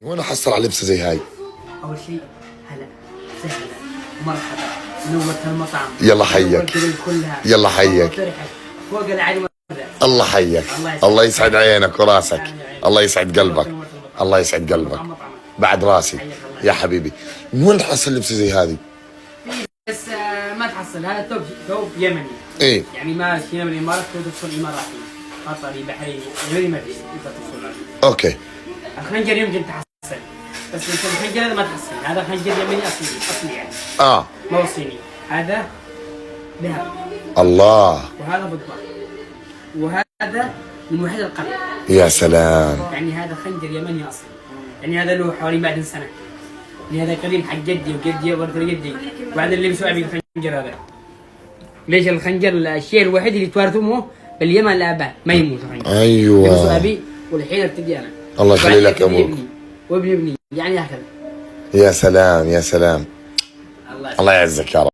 وين احصل على لبسه زي هاي؟ اول شيء هلا سهلا ومرحبا نورت المطعم. يلا حيك. يلا حيك. فوق العالم. الله حيك. الله يسعد عينك وراسك. الله يسعد قلبك. الله يسعد قلبك بعد راسي يا حبيبي. من وين تحصل لبسه زي هذه؟ بس ما تحصل. هذا ثوب يمني. ايه يعني ما شينا من الامارات، تدخل اماراتي قطري بحريني يمني، ما فيش تدخل عليه. اوكي. الخنجر يمكن تحصل، بس انت الخنجر هذا ما تحصل. هذا خنجر يمني اصلي يعني. ما هو صيني. هذا ذهب. الله. وهذا فضة. وهذا من وحيد القلب. يا سلام. يعني هذا خنجر يمني اصلي. يعني هذا له حوالي 100 سنة. يعني هذا قديم حق جدي وجدي وورث جدي، وبعدين اللي بيسوي الخنجر هذا. ليش الخنجر الشيء الوحيد اللي توارثوه باليمن الاباء ما يموت الخنجر. ايوه. يوصل ابي والحين ابتدي انا. الله يخلي لك ابوك. وابن ابني يعني هكذا. يا سلام يا سلام. الله يعزك يا رب.